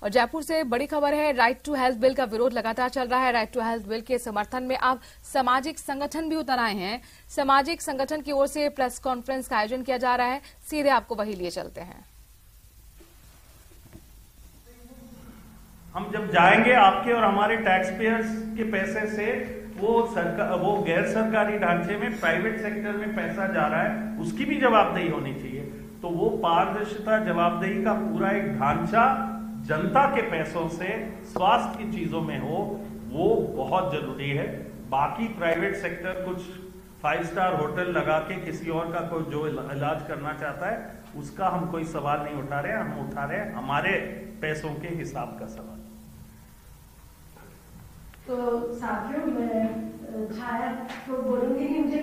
और जयपुर से बड़ी खबर है, राइट टू हेल्थ बिल का विरोध लगातार चल रहा है। राइट टू हेल्थ बिल के समर्थन में अब सामाजिक संगठन भी उतर आए हैं। सामाजिक संगठन की ओर से प्रेस कॉन्फ्रेंस का आयोजन किया जा रहा है। सीधे आपको वही लिए चलते हैं। हम जब जाएंगे आपके और हमारे टैक्स पेयर्स के पैसे से, वो गैर सरकारी ढांचे में, प्राइवेट सेक्टर में पैसा जा रहा है, उसकी भी जवाबदेही होनी चाहिए। तो वो पारदर्शिता, जवाबदेही का पूरा एक ढांचा जनता के पैसों से स्वास्थ्य की चीजों में हो, वो बहुत जरूरी है। बाकी प्राइवेट सेक्टर कुछ 5 स्टार होटल लगा के किसी और का कोई जो इलाज करना चाहता है, उसका हम कोई सवाल नहीं उठा रहे हैं। हम उठा रहे हैं हमारे पैसों के हिसाब का सवाल। तो साथियों, मैं छाया तो बोलूंगी नहीं, मुझे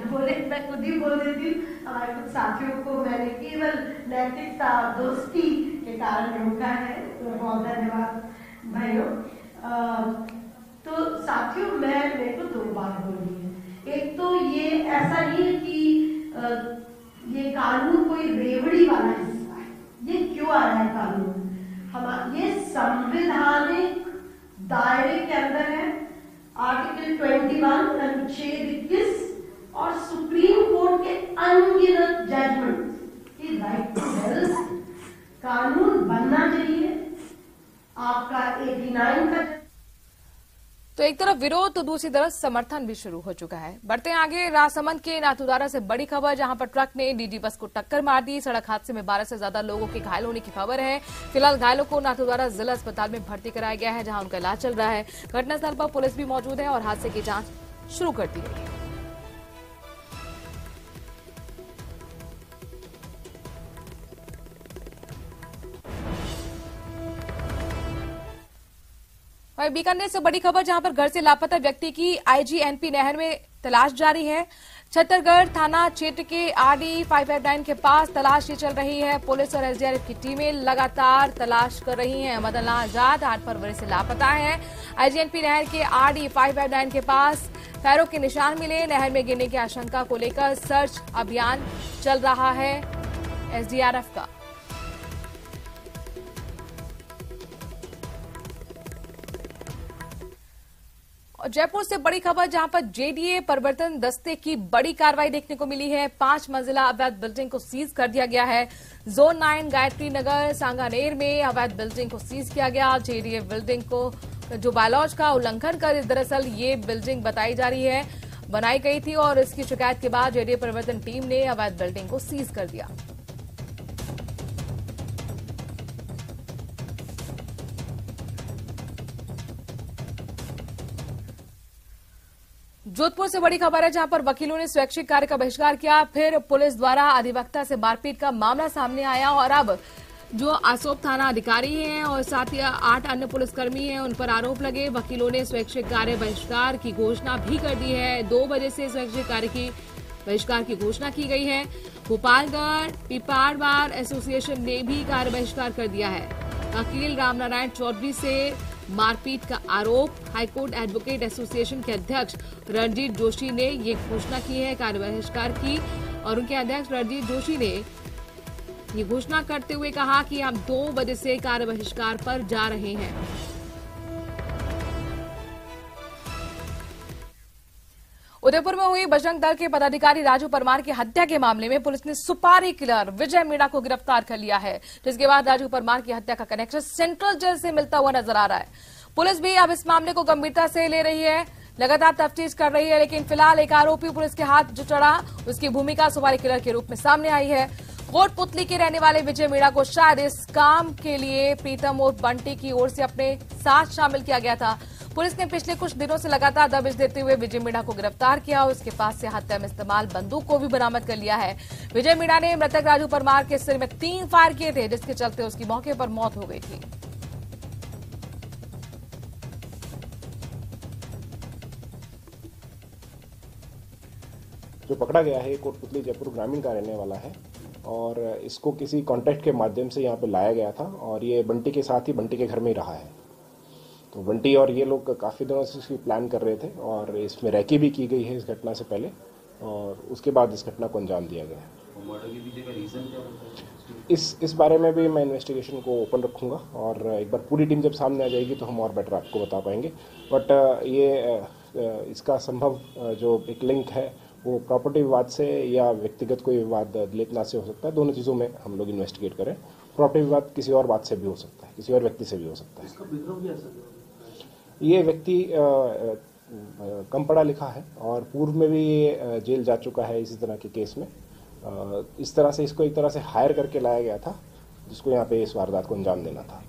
बोले मैं खुद ही बोल देती हूँ। हमारे कुछ साथियों को मैंने केवल नैतिकता, दोस्ती के कारण रोका है, तो बहुत धन्यवाद भाइयों। तो साथियों, मेरे को 2 बात बोलनी है। एक तो ये ऐसा नहीं है कि ये कानून कोई रेवड़ी वाला हिस्सा है। ये क्यों आ रहा है कानून? ये संवैधानिक दायरे के अंदर है। आर्टिकल 21 अनुच्छेद 21 और सुप्रीम कोर्ट के अनगिनत जजमेंट की राइट टू हेल्थ कानून बनना चाहिए। आपका 89 का तो एक तरफ विरोध तो दूसरी तरफ समर्थन भी शुरू हो चुका है। बढ़ते हैं आगे। राजसमंद के नाथुदारा से बड़ी खबर, जहां पर ट्रक ने निजी बस को टक्कर मार दी। सड़क हादसे में 12 से ज्यादा लोगों के घायल होने की खबर है। फिलहाल घायलों को नाथुदारा जिला अस्पताल में भर्ती कराया गया है, जहां उनका इलाज चल रहा है। घटनास्थल पर पुलिस भी मौजूद है और हादसे की जांच शुरू कर दी गई है। वहीं बीकानेर से बड़ी खबर, जहां पर घर से लापता व्यक्ति की आईजीएनपी नहर में तलाश जारी है। छत्तरगढ़ थाना क्षेत्र के आरडी 559 के पास तलाश चल रही है। पुलिस और एसडीआरएफ की टीमें लगातार तलाश कर रही हैं। मदन लाल आजाद 8 फरवरी से लापता है। आईजीएनपी नहर के आरडी 559 के पास पैरों के निशान मिले। नहर में गिरने की आशंका को लेकर सर्च अभियान चल रहा है एसडीआरएफ का। और जयपुर से बड़ी खबर, जहां पर जेडीए प्रवर्तन दस्ते की बड़ी कार्रवाई देखने को मिली है। 5 मंजिला अवैध बिल्डिंग को सीज कर दिया गया है। जोन 9 गायत्री नगर सांगानेर में अवैध बिल्डिंग को सीज किया गया। जेडीए बिल्डिंग को जो बायलॉज का उल्लंघन कर दरअसल ये बिल्डिंग बताई जा रही है बनाई गई थी, और इसकी शिकायत के बाद जेडीए प्रवर्तन टीम ने अवैध बिल्डिंग को सीज कर दिया। जोधपुर से बड़ी खबर है, जहां पर वकीलों ने स्वैच्छिक कार्य का बहिष्कार किया। फिर पुलिस द्वारा अधिवक्ता से मारपीट का मामला सामने आया और अब जो आसोप थाना अधिकारी हैं और साथ ही 8 अन्य पुलिसकर्मी हैं, उन पर आरोप लगे। वकीलों ने स्वैच्छिक कार्य बहिष्कार की घोषणा भी कर दी है। 2 बजे से स्वैच्छिक कार्य की बहिष्कार की घोषणा की गई है। गोपालगढ़ पीपाड़ बार एसोसिएशन ने भी कार्य बहिष्कार कर दिया है। वकील रामनारायण चौधरी से मारपीट का आरोप। हाईकोर्ट एडवोकेट एसोसिएशन के अध्यक्ष रणजीत जोशी ने ये घोषणा की है कार्य बहिष्कार की, और उनके अध्यक्ष रणजीत जोशी ने ये घोषणा करते हुए कहा कि हम 2 बजे से कार्य बहिष्कार पर जा रहे हैं। उदयपुर में हुई बजरंग दल के पदाधिकारी राजू परमार की हत्या के मामले में पुलिस ने सुपारी किलर विजय मीणा को गिरफ्तार कर लिया है, जिसके बाद राजू परमार की हत्या का कनेक्शन सेंट्रल जेल से मिलता हुआ नजर आ रहा है। पुलिस भी अब इस मामले को गंभीरता से ले रही है, लगातार तफ्तीश कर रही है, लेकिन फिलहाल एक आरोपी पुलिस के हाथ जो चढ़ा, उसकी भूमिका सुपारी किलर के रूप में सामने आई है। कोटपुतली के रहने वाले विजय मीणा को शायद इस काम के लिए प्रीतम और बंटी की ओर से अपने साथ शामिल किया गया था। पुलिस ने पिछले कुछ दिनों से लगातार दबिश देते हुए विजय मीणा को गिरफ्तार किया और उसके पास से हत्या में इस्तेमाल बंदूक को भी बरामद कर लिया है। विजय मीणा ने मृतक राजू परमार के सिर में 3 फायर किए थे, जिसके चलते उसकी मौके पर मौत हो गई थी। जो पकड़ा गया है कोटपुतली जयपुर ग्रामीण का रहने वाला है और इसको किसी कॉन्टैक्ट के माध्यम से यहाँ पे लाया गया था और ये बंटी के साथ ही बंटी के घर में ही रहा है। तो बंटी और ये लोग काफ़ी दिनों से इसकी प्लान कर रहे थे और इसमें रैकी भी की गई है इस घटना से पहले, और उसके बाद इस घटना को अंजाम दिया गया है। मर्डर के पीछे का रीजन क्या होता है? इस बारे में भी मैं इन्वेस्टिगेशन को ओपन रखूंगा और एक बार पूरी टीम जब सामने आ जाएगी तो हम और बेटर आपको बता पाएंगे। बट ये इसका संभव जो एक लिंक है वो प्रॉपर्टी विवाद से या व्यक्तिगत कोई विवाद दिलीप नाथ से हो सकता है। दोनों चीज़ों में हम लोग इन्वेस्टिगेट करें। प्रॉपर्टी विवाद किसी और बात से भी हो सकता है, किसी और व्यक्ति से भी हो सकता है। इसका बैकग्राउंड क्या है? ये व्यक्ति कम पढ़ा लिखा है और पूर्व में भी ये जेल जा चुका है इसी तरह के केस में। इस तरह से इसको एक तरह से हायर करके लाया गया था जिसको यहाँ पे इस वारदात को अंजाम देना था।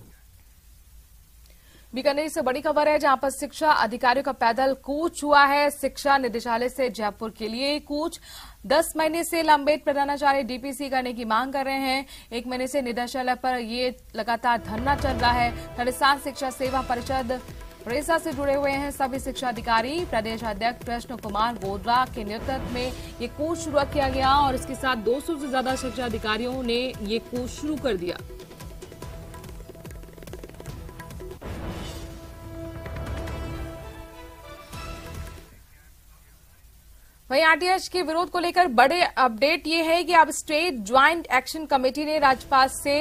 बीकानेर से बड़ी खबर है जहां पर शिक्षा अधिकारियों का पैदल कूच हुआ है। शिक्षा निदेशालय से जयपुर के लिए कूच 10 महीने से लंबित प्रधानाचार्य डीपीसी करने की मांग कर रहे हैं। 1 महीने से निदेशालय पर ये लगातार धरना चल रहा है। राजस्थान शिक्षा सेवा परिषद रेसा से जुड़े हुए हैं सभी शिक्षा अधिकारी। प्रदेश अध्यक्ष कृष्ण कुमार गोदरा के नेतृत्व में ये कूच शुरू किया गया और इसके साथ 200 से ज्यादा शिक्षा अधिकारियों ने ये कूच शुरू कर दिया। वहीं आरटीएच के विरोध को लेकर बड़े अपडेट ये है कि अब स्टेट ज्वाइंट एक्शन कमेटी ने राज्यपाल से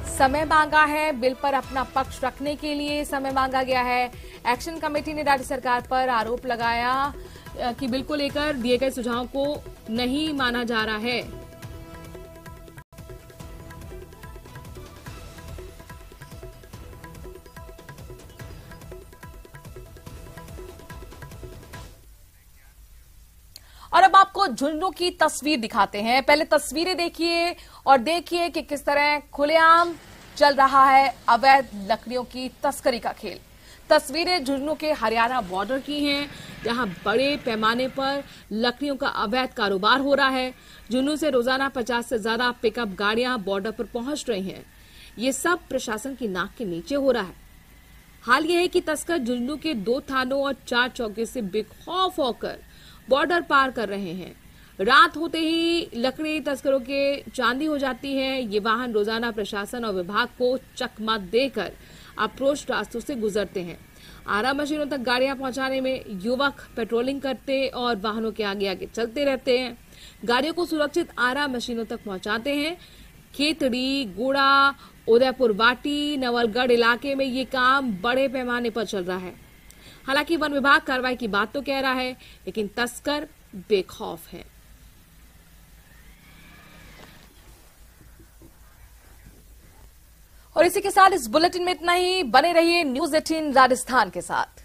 समय मांगा है। बिल पर अपना पक्ष रखने के लिए समय मांगा गया है। एक्शन कमेटी ने राज्य सरकार पर आरोप लगाया कि बिल को लेकर दिए गए सुझावों को नहीं माना जा रहा है। और अब आपको झुंझुनू की तस्वीर दिखाते हैं। पहले तस्वीरें देखिए और देखिए कि किस तरह खुलेआम चल रहा है अवैध लकड़ियों की तस्करी का खेल। तस्वीरें झुंझुनू के हरियाणा बॉर्डर की हैं जहां बड़े पैमाने पर लकड़ियों का अवैध कारोबार हो रहा है। झुंझुनू से रोजाना 50 से ज्यादा पिकअप गाड़ियां बॉर्डर पर पहुंच रही हैं। ये सब प्रशासन की नाक के नीचे हो रहा है। हाल यह है कि तस्कर झुंझुनू के 2 थानों और 4 चौकी से बेखौफ होकर बॉर्डर पार कर रहे हैं। रात होते ही लकड़ी तस्करों के चांदी हो जाती है। ये वाहन रोजाना प्रशासन और विभाग को चकमा देकर अप्रोच रास्तों से गुजरते हैं। आरा मशीनों तक गाड़ियां पहुंचाने में युवक पेट्रोलिंग करते और वाहनों के आगे आगे चलते रहते हैं। गाड़ियों को सुरक्षित आरा मशीनों तक पहुंचाते हैं। खेतड़ी, गुड़ा, उदयपुर वाटी, नवलगढ़ इलाके में ये काम बड़े पैमाने पर चल रहा है। हालांकि वन विभाग कार्रवाई की बात तो कह रहा है, लेकिन तस्कर बेखौफ है। और इसी के साथ इस बुलेटिन में इतना ही। बने रहिए न्यूज़ 18 राजस्थान के साथ।